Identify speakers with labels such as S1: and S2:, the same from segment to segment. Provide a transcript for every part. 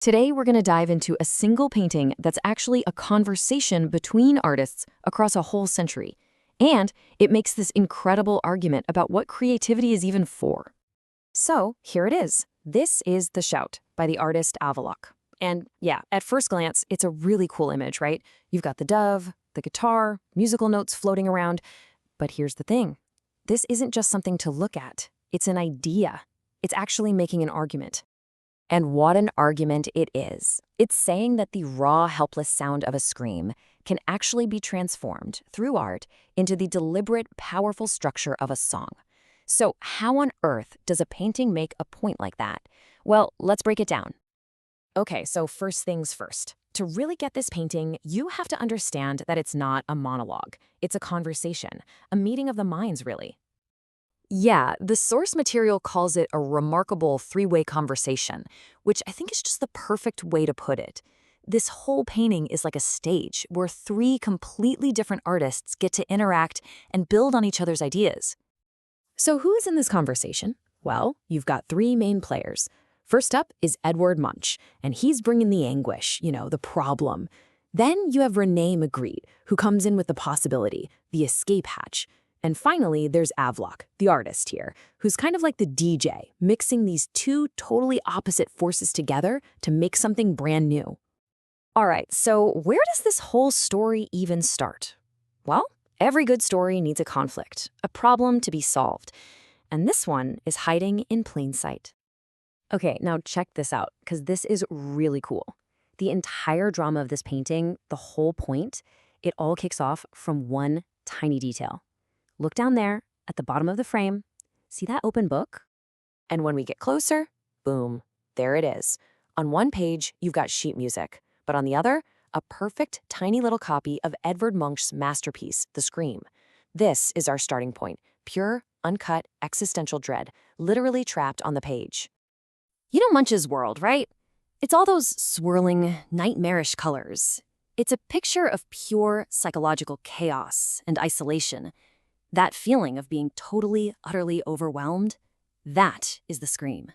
S1: Today, we're going to dive into a single painting that's actually a conversation between artists across a whole century. And it makes this incredible argument about what creativity is even for. So, here it is. This is The Shout by the artist Avalok. And yeah, at first glance, it's a really cool image, right? You've got the dove, the guitar, musical notes floating around. But here's the thing. This isn't just something to look at. It's an idea. It's actually making an argument. And what an argument it is. It's saying that the raw, helpless sound of a scream can actually be transformed through art into the deliberate, powerful structure of a song. So how on earth does a painting make a point like that? Well, let's break it down. Okay, so first things first. To really get this painting, you have to understand that it's not a monologue. It's a conversation, a meeting of the minds, really. Yeah, the source material calls it a remarkable three-way conversation, which I think is just the perfect way to put it. This whole painting is like a stage where three completely different artists get to interact and build on each other's ideas. So who is in this conversation? Well, you've got three main players. First up is Edward Munch, and he's bringing the anguish, the problem. Then you have Renee Magritte, who comes in with the possibility, the escape hatch. And finally, there's Avalok, the artist here, who's kind of like the DJ, mixing these two totally opposite forces together to make something brand new. All right, so where does this whole story even start? Well, every good story needs a conflict, a problem to be solved. And this one is hiding in plain sight. Okay, now check this out, because this is really cool. The entire drama of this painting, the whole point, it all kicks off from one tiny detail. Look down there at the bottom of the frame. See that open book? And when we get closer, boom, there it is. On one page, you've got sheet music, but on the other, a perfect tiny little copy of Edvard Munch's masterpiece, The Scream. This is our starting point, pure, uncut, existential dread, literally trapped on the page. You know Munch's world, right? It's all those swirling, nightmarish colors. It's a picture of pure psychological chaos and isolation. That feeling of being totally, utterly overwhelmed, that is the scream.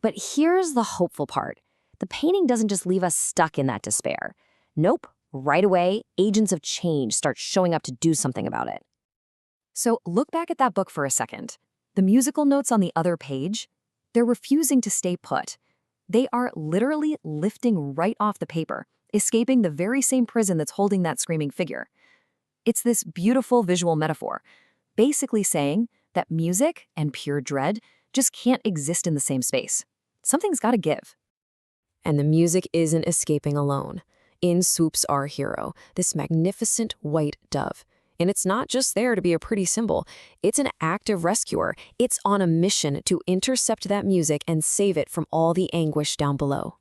S1: But here's the hopeful part. The painting doesn't just leave us stuck in that despair. Nope, right away, agents of change start showing up to do something about it. So look back at that book for a second. The musical notes on the other page, they're refusing to stay put. They are literally lifting right off the paper, escaping the very same prison that's holding that screaming figure. It's this beautiful visual metaphor, basically saying that music and pure dread just can't exist in the same space. Something's got to give. And the music isn't escaping alone. In swoops our hero, this magnificent white dove. And it's not just there to be a pretty symbol. It's an active rescuer. It's on a mission to intercept that music and save it from all the anguish down below.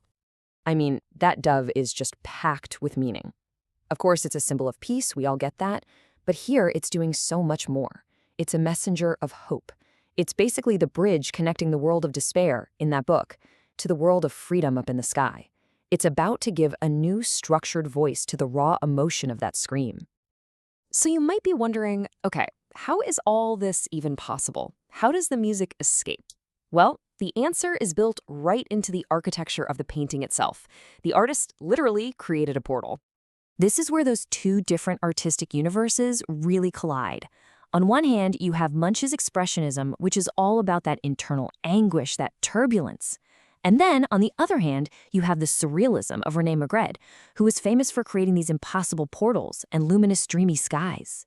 S1: I mean, that dove is just packed with meaning. Of course, it's a symbol of peace, we all get that, but here it's doing so much more. It's a messenger of hope. It's basically the bridge connecting the world of despair, in that book, to the world of freedom up in the sky. It's about to give a new structured voice to the raw emotion of that scream. So you might be wondering, okay, how is all this even possible? How does the music escape? Well, the answer is built right into the architecture of the painting itself. The artist literally created a portal. This is where those two different artistic universes really collide. On one hand, you have Munch's expressionism, which is all about that internal anguish, that turbulence. And then, on the other hand, you have the surrealism of Renee Magritte, who is famous for creating these impossible portals and luminous, dreamy skies.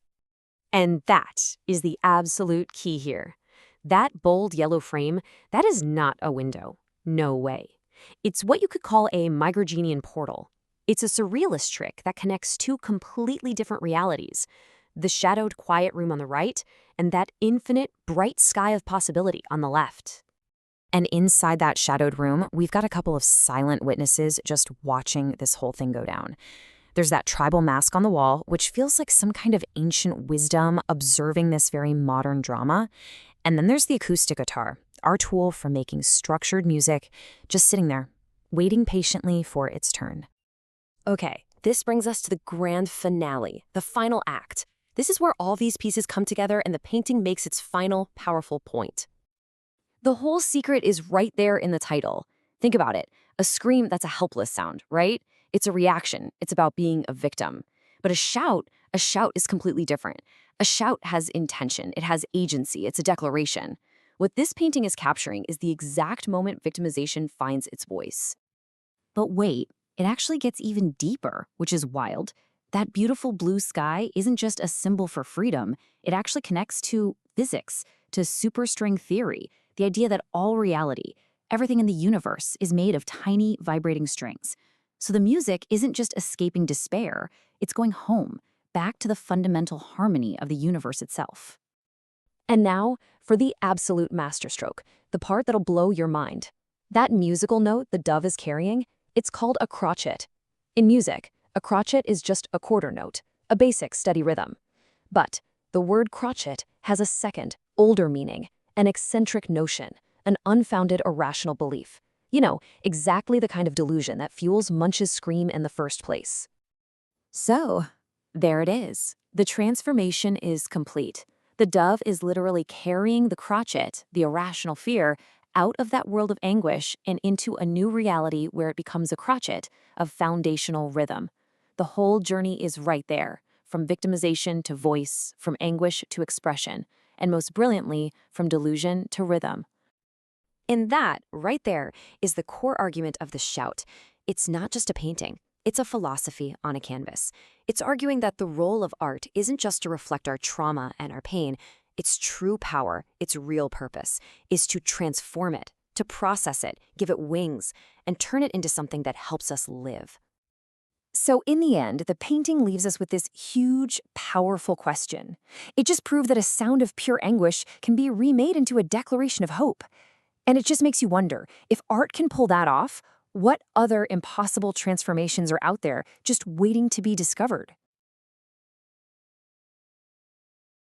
S1: And that is the absolute key here. That bold yellow frame, that is not a window. No way. It's what you could call a Migrainian portal. It's a surrealist trick that connects two completely different realities, the shadowed quiet room on the right and that infinite bright sky of possibility on the left. And inside that shadowed room, we've got a couple of silent witnesses just watching this whole thing go down. There's that tribal mask on the wall, which feels like some kind of ancient wisdom observing this very modern drama. And then there's the acoustic guitar, our tool for making structured music, just sitting there, waiting patiently for its turn. Okay, this brings us to the grand finale, the final act. This is where all these pieces come together and the painting makes its final, powerful point. The whole secret is right there in the title. Think about it. A scream, that's a helpless sound, right? It's a reaction. It's about being a victim. But a shout is completely different. A shout has intention. It has agency. It's a declaration. What this painting is capturing is the exact moment victimization finds its voice. But wait, it actually gets even deeper, which is wild. That beautiful blue sky isn't just a symbol for freedom. It actually connects to physics, to superstring theory, the idea that all reality, everything in the universe, is made of tiny vibrating strings. So the music isn't just escaping despair, it's going home, back to the fundamental harmony of the universe itself. And now, for the absolute masterstroke, the part that'll blow your mind. That musical note the dove is carrying, it's called a crotchet. In music, a crotchet is just a quarter note, a basic steady rhythm. But the word crotchet has a second, older meaning, an eccentric notion, an unfounded irrational belief. You know, exactly the kind of delusion that fuels Munch's scream in the first place. So, there it is. The transformation is complete. The dove is literally carrying the crotchet, the irrational fear, out of that world of anguish and into a new reality where it becomes a crotchet of foundational rhythm. The whole journey is right there, from victimization to voice, from anguish to expression, and most brilliantly, from delusion to rhythm. And that, right there, is the core argument of the shout. It's not just a painting. It's a philosophy on a canvas. It's arguing that the role of art isn't just to reflect our trauma and our pain. Its true power, its real purpose, is to transform it, to process it, give it wings, and turn it into something that helps us live. So in the end, the painting leaves us with this huge, powerful question. It just proved that a sound of pure anguish can be remade into a declaration of hope. And it just makes you wonder, if art can pull that off, what other impossible transformations are out there just waiting to be discovered?